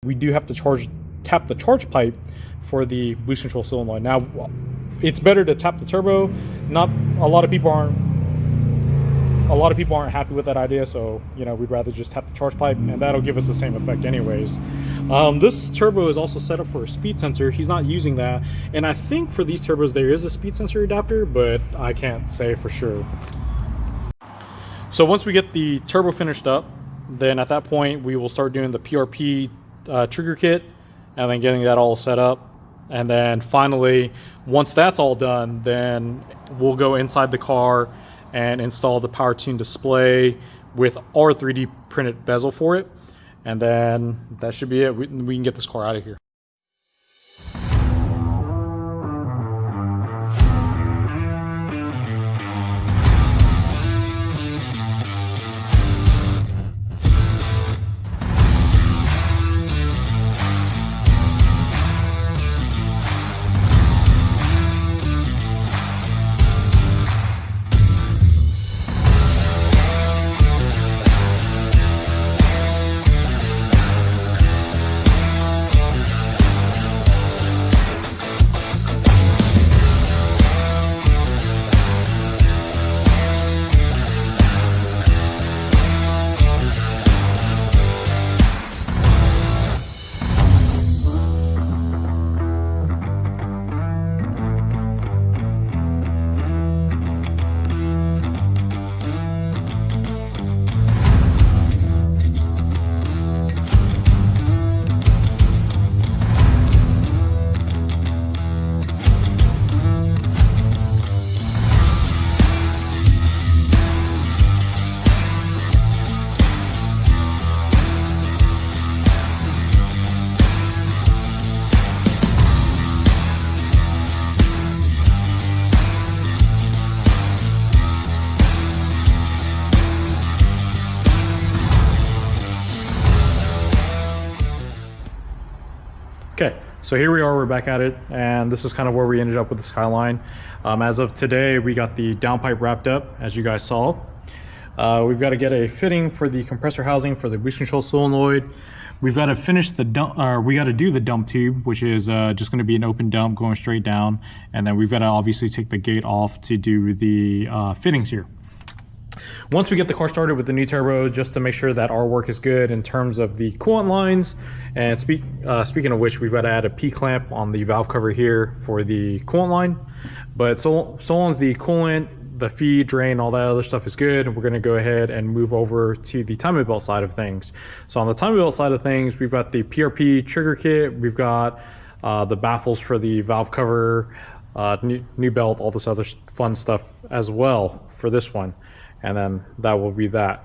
We do have to tap the charge pipe for the boost control solenoid. Now, it's better to tap the turbo. Not a lot of people aren't happy with that idea, so you know, we'd rather just tap the charge pipe, and that'll give us the same effect anyways. This turbo is also set up for a speed sensor. He's not using that, and I think for these turbos there is a speed sensor adapter, but I can't say for sure. So once we get the turbo finished up, then at that point we will start doing the PRP trigger kit, and then getting that all set up. And then finally, once that's all done, then we'll go inside the car and install the power tune display with R32 printed bezel for it. And then that should be it. We can get this car out of here. Okay, so here we are, we're back at it, and this is kind of where we ended up with the Skyline. As of today, we got the downpipe wrapped up, as you guys saw. We've got to get a fitting for the compressor housing for the boost control solenoid. We've got to finish the dump, we got to do the dump tube, which is just going to be an open dump going straight down, and then we've got to obviously take the gate off to do the fittings here. Once we get the car started with the new turbo, just to make sure that our work is good in terms of the coolant lines, and speaking of which, we've got to add a P-clamp on the valve cover here for the coolant line. But so long as the coolant, the feed, drain, all that other stuff is good, we're going to go ahead and move over to the timing belt side of things. So on the timing belt side of things, we've got the PRP trigger kit, we've got the baffles for the valve cover, new belt, all this other fun stuff as well for this one. And then that will be that.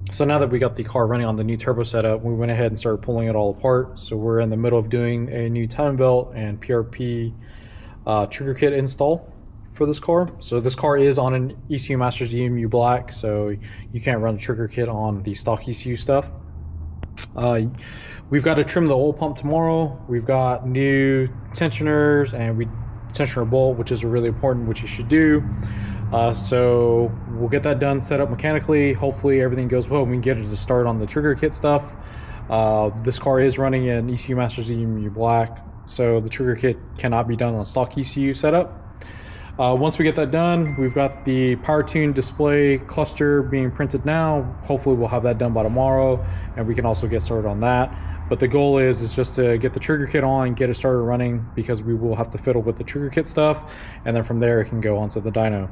So now that we got the car running on the new turbo setup, we went ahead and started pulling it all apart. So we're in the middle of doing a new timing belt and PRP trigger kit install for this car. So this car is on an ECU Masters EMU Black, so you can't run the trigger kit on the stock ECU stuff. We've got to trim the oil pump tomorrow. We've got new tensioners and tensioner bolt, which is really important, which you should do. So we'll get that done, set up mechanically. Hopefully everything goes well. We can get it to start on the trigger kit stuff. This car is running an ECU Masters EMU Black, so the trigger kit cannot be done on a stock ECU setup. Once we get that done, we've got the power tune display cluster being printed now. Hopefully we'll have that done by tomorrow, and we can also get started on that. But the goal is just to get the trigger kit on, get it started running, because we will have to fiddle with the trigger kit stuff, and then from there it can go onto the dyno.